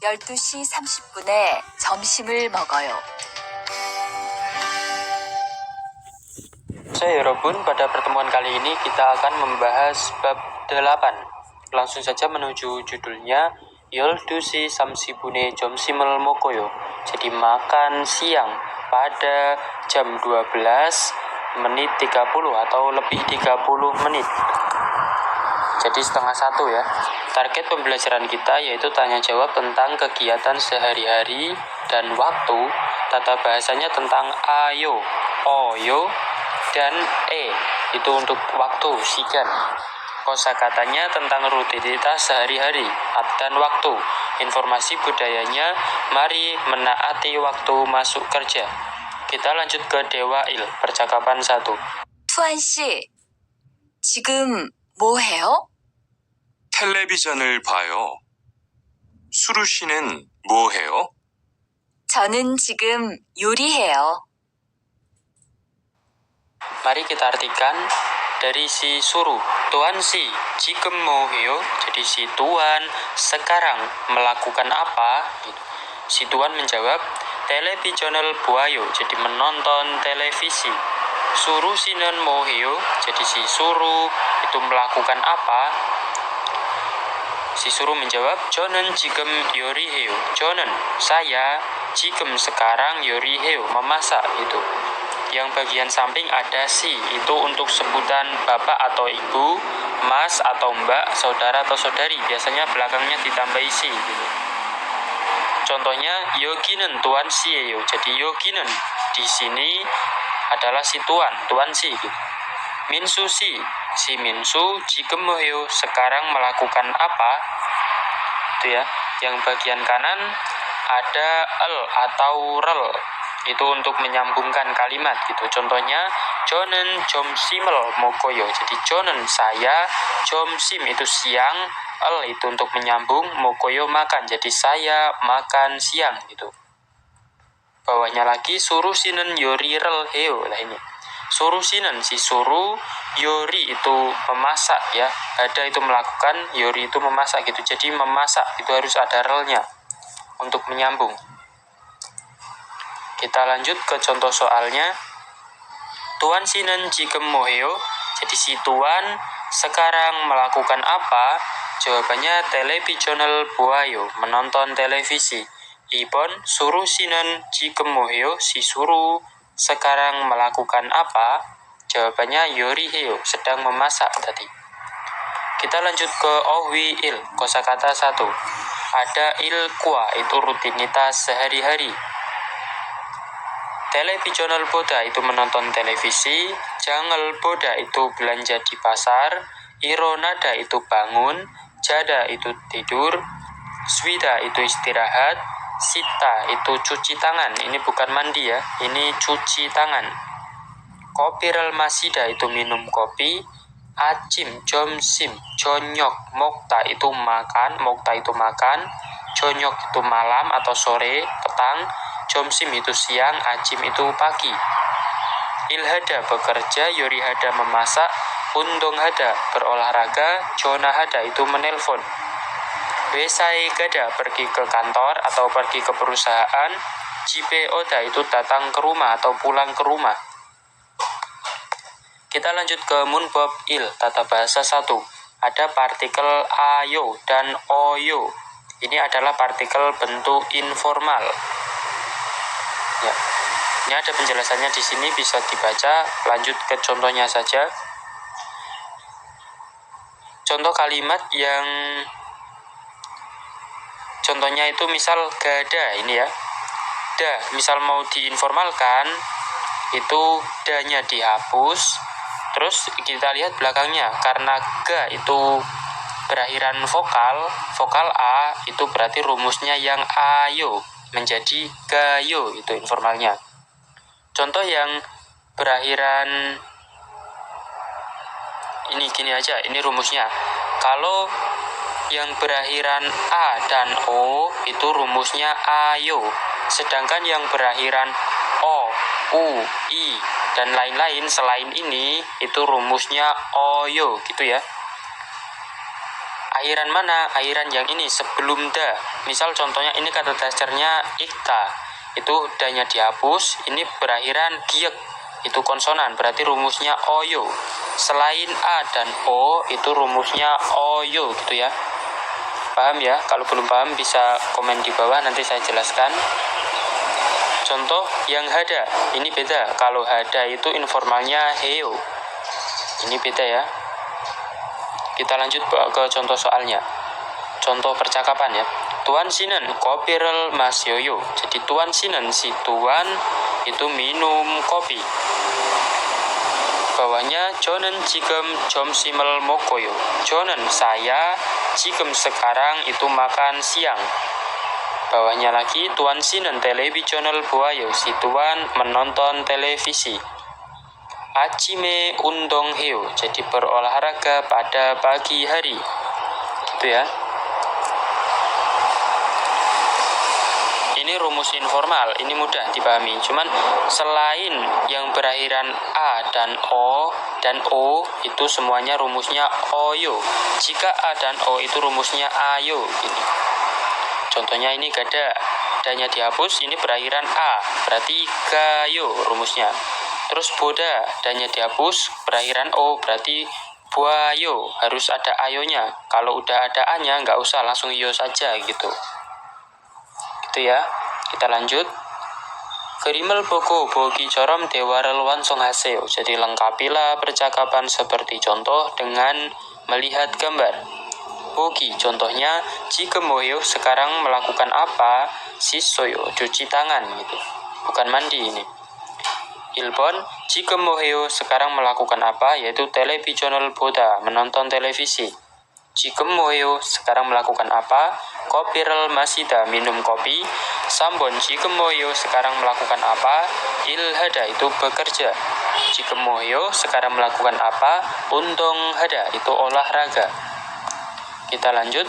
12시 30분에 점심을 먹어요. Yoroban, pada pertemuan kali ini kita akan membahas bab 8. Langsung saja menuju judulnya Yoldusi Samsibune Jomsimel Mokoyo. Jadi makan siang pada jam 12 menit 30 atau lebih 30 menit. Jadi setengah 1 ya. Target pembelajaran kita yaitu tanya jawab tentang kegiatan sehari-hari dan waktu. Tata bahasanya tentang ayo, oyo, dan itu untuk waktu, sigan. Kosakatanya tentang rutinitas sehari-hari dan waktu. Informasi budayanya, mari menaati waktu masuk kerja. Kita lanjut ke Dewa Il, percakapan 1. 투안 씨, 지금 뭐 해요? 텔레비전을 봐요. 수루 씨는 뭐 해요? 저는 지금 요리해요. Mari kita artikan dari si suruh. Tuan si, jikem moheo. Jadi si tuan sekarang melakukan apa? Si tuan menjawab, televisional buayo. Jadi menonton televisi. Suruh sinan moheo. Jadi si suruh itu melakukan apa? Si suruh menjawab, Jonen jikem yoriheo. Jonen, saya jikem sekarang yoriheo, memasak itu. Yang bagian samping ada si, itu untuk sebutan bapak atau ibu, mas atau mbak, saudara atau saudari. Biasanya belakangnya ditambahi si gitu. Contohnya yoginen tuan siyeyo. Jadi yoginen di sini adalah si tuan si gitu. Minsu si Minsu jikem moheo sekarang melakukan apa? Itu ya. Yang bagian kanan ada el atau rel. Itu untuk menyambungkan kalimat gitu. Contohnya jonen jomsimel mokoyo. Jadi jonen saya, jomsim itu siang, el itu untuk menyambung, mokoyo makan. Jadi saya makan siang gitu. Bawahnya lagi suruh sinen yori rel heo lah ini. Suruh sinen si suruh, yori itu memasak ya. Ada itu melakukan, yori itu memasak gitu. Jadi memasak itu harus ada relnya untuk menyambung. Kita lanjut ke contoh soalnya. Tuan sinen jikem moheo. Jadi si tuan sekarang melakukan apa? Jawabannya televisional buayo, menonton televisi. Ibon suruh sinen jikem moheo. Si suruh sekarang melakukan apa? Jawabannya yoriheo, sedang memasak tadi. Kita lanjut ke ohwi il, kosakata 1. Ada il kwa, itu rutinitas sehari-hari. Televisional boda itu menonton televisi, jangal boda itu belanja di pasar, ironada itu bangun, jada itu tidur, swida itu istirahat, sita itu cuci tangan. Ini bukan mandi ya, ini cuci tangan. Kopirel masida itu minum kopi, acim jomsim jonyok mokta itu makan, jonyok itu malam atau sore, petang. Jomsim itu siang, acim itu pagi. Ilhada bekerja, yorihada memasak, undonghada berolahraga, jonahada itu menelpon. Wesai gada pergi ke kantor atau pergi ke perusahaan, jipe oda itu datang ke rumah atau pulang ke rumah. Kita lanjut ke munbob il, tata bahasa 1. Ada partikel ayo dan oyo. Ini adalah partikel bentuk informal. Ya. Ini ada penjelasannya di sini, bisa dibaca. Lanjut ke contohnya saja. Contoh kalimat yang contohnya itu misal gada ini ya. Da, misal mau diinformalkan itu da-nya dihapus. Terus kita lihat belakangnya, karena ga itu berakhiran vokal a itu berarti rumusnya yang ayo menjadi gayo, itu informalnya. Contoh yang berakhiran ini gini aja, ini rumusnya. Kalau yang berakhiran a dan o itu rumusnya ayo. Sedangkan yang berakhiran o, u, i dan lain-lain selain ini itu rumusnya oyo gitu ya. Akhiran mana? Akhiran yang ini sebelum da. Misal contohnya ini kata dasarnya ikta, itu danya dihapus, ini berakhiran giek, itu konsonan, berarti rumusnya oyo. Selain a dan o itu rumusnya oyo gitu ya. Paham ya? Kalau belum paham bisa komen di bawah, nanti saya jelaskan. Contoh yang hada, ini beda. Kalau hada itu informalnya heo, ini beda ya. Kita lanjut ke contoh soalnya. Contoh percakapan ya. Tuan Sinen kopirel Mas Yoyo. Jadi Tuan Sinen, si Tuan itu minum kopi. Bawahnya Jonen jikem jom simel mokoyo. Jonen saya, jikem sekarang itu makan siang. Bawahnya lagi Tuan Sinen televisional buayo. Si Tuan menonton televisi. Achime undong heo, jadi berolahraga pada pagi hari, gitu ya. Ini rumus informal, ini mudah dipahami. Cuman selain yang berakhiran a dan o itu semuanya rumusnya oyo. Jika a dan o itu rumusnya ayo, gini. Contohnya ini gada, danya dihapus, ini berakhiran a, berarti gayo rumusnya. Terus boda, danya dihapus, berakhiran o, berarti buayo, harus ada ayonya. Kalau udah ada a-nya, nggak usah, langsung yo saja gitu. Gitu ya, kita lanjut. Kerimel boko bogi corom dewarel wansong haseo. Jadi lengkapilah percakapan seperti contoh dengan melihat gambar. Bogi, contohnya, jika moyo sekarang melakukan apa? Sisoyo, cuci tangan gitu. Bukan mandi ini. Ilbon, jika moheo sekarang melakukan apa? Yaitu televisional boda, menonton televisi. Jika moheo sekarang melakukan apa? Kopirel masida, minum kopi. Sambon, jika moheo sekarang melakukan apa? Ilhada, itu bekerja. Jika moheo sekarang melakukan apa? Undong hada, itu olahraga. Kita lanjut.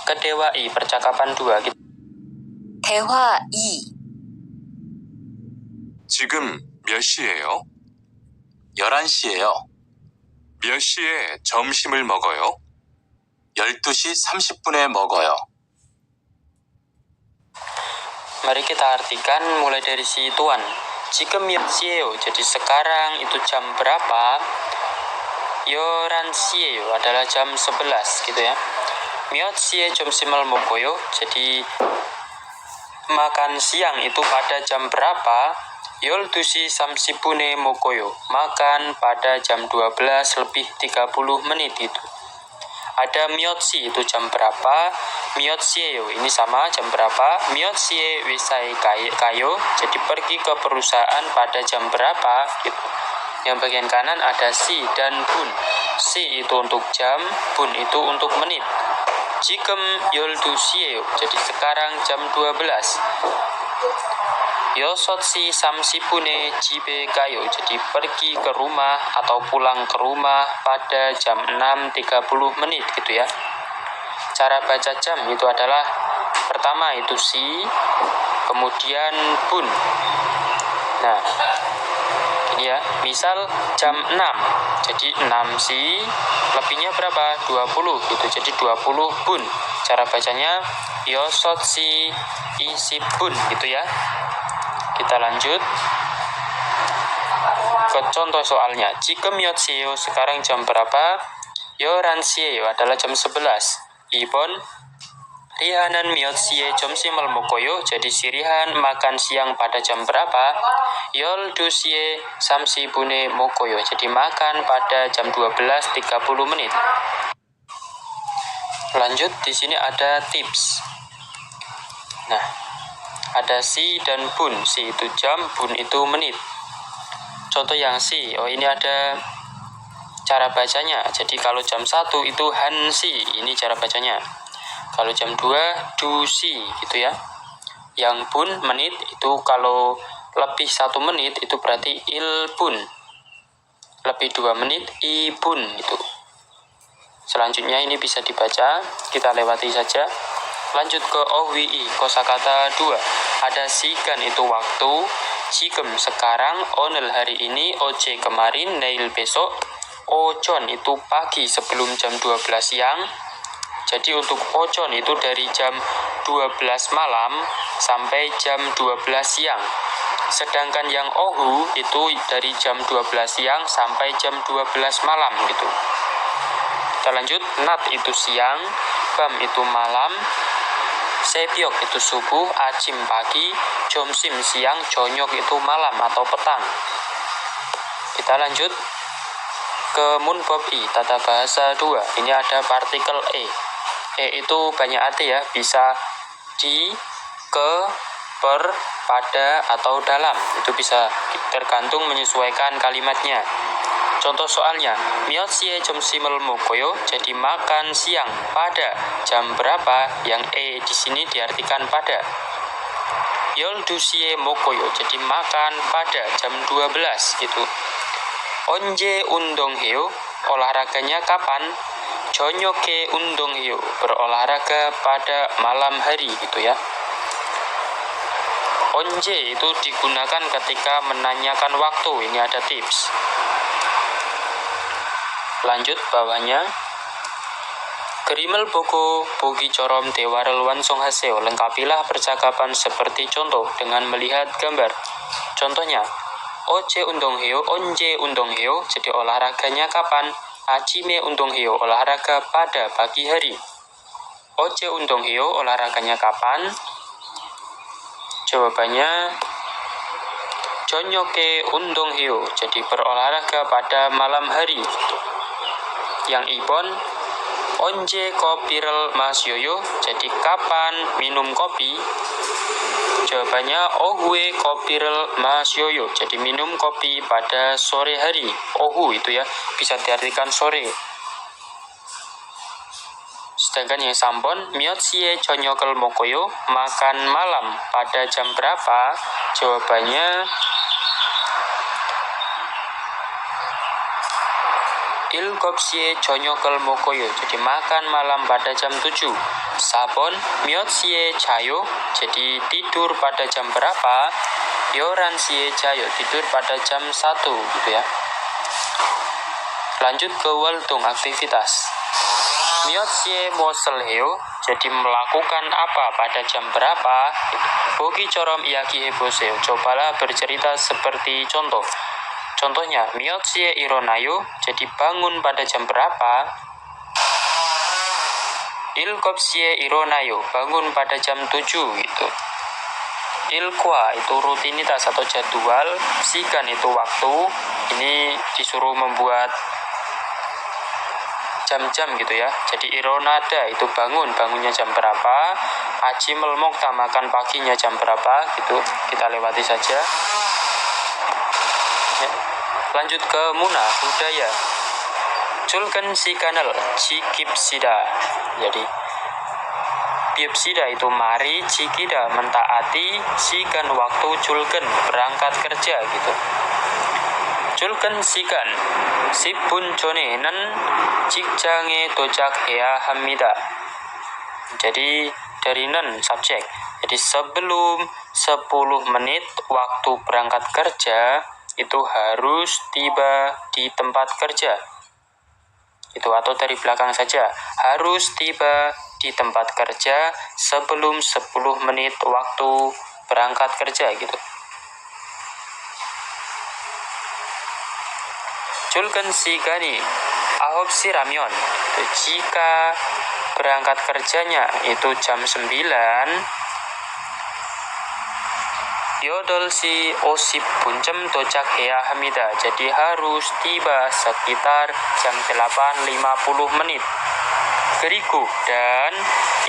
Kedewai, percakapan 2. 대화 2. 지금 몇 시예요? 11시예요. 몇 시에 점심을 먹어요? 12시 30분에 먹어요. Mari kita artikan mulai dari si Tuan. Jika miot sieo, jadi sekarang itu jam berapa? Yoran sieo adalah jam 11 gitu ya. Miot sie jam simal mokoyo, jadi makan siang itu pada jam berapa? Yol tusi samsipune mokoyo, makan pada jam 12 lebih 30 menit itu. Ada miotsi itu jam berapa? Miotsie ini sama jam berapa? Miotsie wisai kayo, jadi pergi ke perusahaan pada jam berapa gitu. Yang bagian kanan ada si dan bun. Si itu untuk jam, bun itu untuk menit. Jikem yol tusie, jadi sekarang jam 12. Yosotsi samsipune jibe kayo, jadi pergi ke rumah atau pulang ke rumah pada jam 6.30 menit gitu ya. Cara baca jam itu adalah pertama itu si, kemudian bun. Nah, ini ya, misal jam 6, jadi 6 si, lebihnya berapa? 20 gitu, jadi 20 bun. Cara bacanya yosotsi isi bun gitu ya. Kita lanjut ke contoh soalnya. Jika miotsie sekarang jam berapa? Yoransie adalah jam 11. Ibon Rihanan miotsie jomsimal mokoyo, jadi si Rihan makan siang pada jam berapa? Yol dusie samsi bune mokoyo, jadi makan pada jam 12.30 menit. Lanjut, di sini ada tips. Nah, ada si dan bun. Si itu jam, bun itu menit. Contoh yang si, ini ada cara bacanya. Jadi kalau jam 1 itu hansi, ini cara bacanya. Kalau jam 2 dusi gitu ya. Yang bun menit itu kalau lebih 1 menit itu berarti ilbun. Lebih 2 menit ibun itu. Selanjutnya ini bisa dibaca, kita lewati saja. Lanjut ke OWI, kosakata 2. Ada sikan itu waktu, jikem sekarang, onel hari ini, oce kemarin, neil besok, ojon itu pagi sebelum jam 12 siang. Jadi untuk ojon itu dari jam 12 malam sampai jam 12 siang. Sedangkan yang ohu itu dari jam 12 siang sampai jam 12 malam gitu. Kita lanjut, nat itu siang, bam itu malam, sepyok itu subuh, acim pagi, jomsim siang, jonyok itu malam atau petang. Kita lanjut ke munbobi, tata bahasa 2. Ini ada partikel e. E itu banyak arti ya, bisa di, ke, per, pada, atau dalam. Itu bisa tergantung menyesuaikan kalimatnya. Contoh soalnya, miotsie jomsimel mokoyo, jadi makan siang pada jam berapa, yang e di sini diartikan pada. Yoldusie mokoyo, jadi makan pada jam 12 gitu. Onje undong heo, olahraganya kapan? Jonyoke undong heo, berolahraga pada malam hari gitu ya. Onje itu digunakan ketika menanyakan waktu. Ini ada tips. Lanjut bawahnya. Gerimel boko bogi corom tewarel wansong haseo. Lengkapilah percakapan seperti contoh dengan melihat gambar. Contohnya, oje undong heo, onje undong heo, jadi olahraganya kapan? Acime undong heo, olahraga pada pagi hari. Oje undong heo, olahraganya kapan? Jawabannya jonyoke undong heo, jadi berolahraga pada malam hari. Yang ibon, onje kopirel mas yoyo, jadi kapan minum kopi? Jawabannya ohue kopirel mas yoyo, jadi minum kopi pada sore hari. Ohu itu ya, bisa diartikan sore. Sedangkan yang sampon, miotsie jonyokel mokoyo, makan malam pada jam berapa? Jawabannya ilgopsie jonyokel mokoyo, jadi makan malam pada jam 7. Sabon, miotsie chayo, jadi tidur pada jam berapa? Yoransie chayo, tidur pada jam 1 gitu ya. Lanjut ke waltung, aktivitas. Miotsie mosel heo, jadi melakukan apa pada jam berapa? Bogi corom iaki heboseo, cobalah bercerita seperti contoh. Contohnya, miotsie ironayo, jadi bangun pada jam berapa? Ilkopsie ironayo, bangun pada jam 7 gitu. Ilkwa itu rutinitas atau jadwal, sikan itu waktu. Ini disuruh membuat jam-jam gitu ya. Jadi ironada itu bangunnya jam berapa? Aji melmokta, makan paginya jam berapa gitu. Kita lewati saja. Ya. Lanjut ke muna, budaya. Culken si kanal, cikipsida. Jadi biopsida itu mari, cikida mentaati, sikan waktu, culken berangkat kerja gitu. Culken sikan, sipun jonenen, cikjange dojak hea hamida. Jadi dari nen subjek. Jadi sebelum 10 menit waktu berangkat kerja itu harus tiba di tempat kerja. Itu atau dari belakang saja, harus tiba di tempat kerja sebelum 10 menit waktu berangkat kerja gitu. Culken sigani ahop si ramyon. Jika berangkat kerjanya itu jam 9, yodol si osip puncem dojak hea hamida. Jadi harus tiba sekitar jam 8.50 menit. Keriku dan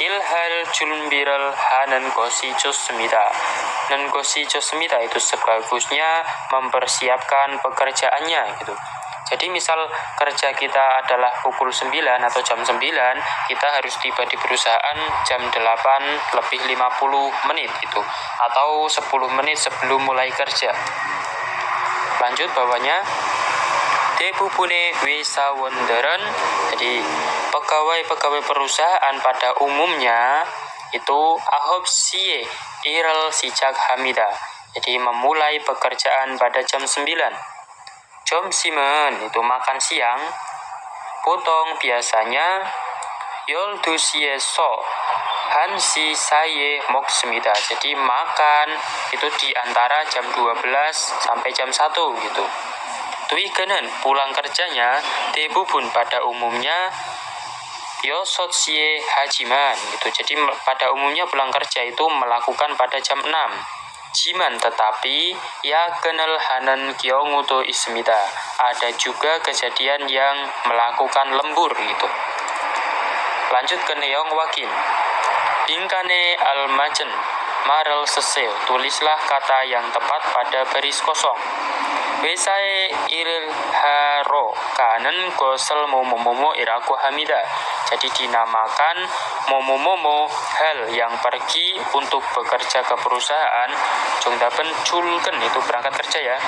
ilhal julbiral hanan gosi josmida. Dan gosi josmida itu sebagusnya mempersiapkan pekerjaannya gitu. Jadi misal kerja kita adalah pukul 9 atau jam 9, kita harus tiba di perusahaan jam 8:50 gitu, atau 10 menit sebelum mulai kerja. Lanjut bawahnya. Debubune wisa wonderen. Jadi pegawai-pegawai perusahaan pada umumnya itu ahop siye iral sijak hamida. Jadi memulai pekerjaan pada jam 9. 점심은 itu makan siang. 보통 biasanya 12시에서 1시 사이에 먹습니다. Jadi makan itu di antara jam 12 sampai jam 1 gitu. 퇴근은 pulang kerjanya 대부분 pada umumnya 6시에 하지만 gitu. Jadi pada umumnya pulang kerja itu melakukan pada jam 6. Jiman tetapi yaken을 하는 경우도 있습니다. Ada juga kejadian yang melakukan lembur gitu. Lanjut ke neong wakin. Bingkane al-majen marel seseo. Tulislah kata yang tepat pada baris kosong. Wesae iril haro kanen gosel momo iraku hamida. Jadi dinamakan momo hal yang pergi untuk bekerja ke perusahaan. Jongdapen culken itu berangkat kerja ya.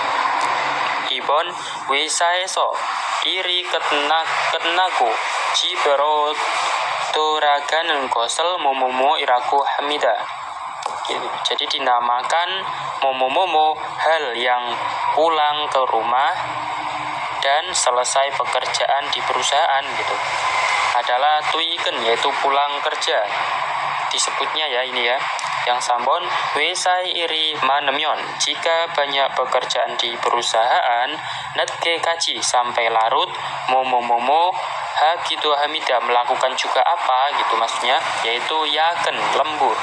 Ibon wesaeso iri ketnaku cibero doraganen gosel momo iraku hamida. Gitu. Jadi dinamakan momo hal yang pulang ke rumah dan selesai pekerjaan di perusahaan gitu adalah tuiken, yaitu pulang kerja disebutnya ya ini ya. Yang sambon wesai iri manemyon, jika banyak pekerjaan di perusahaan netke kaji sampai larut momo ha gitu hamida melakukan juga apa gitu maksudnya, yaitu yaken lembur.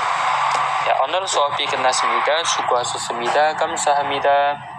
Ya, o늘 수업이 끝났습니다. 수고하셨습니다. 감사합니다.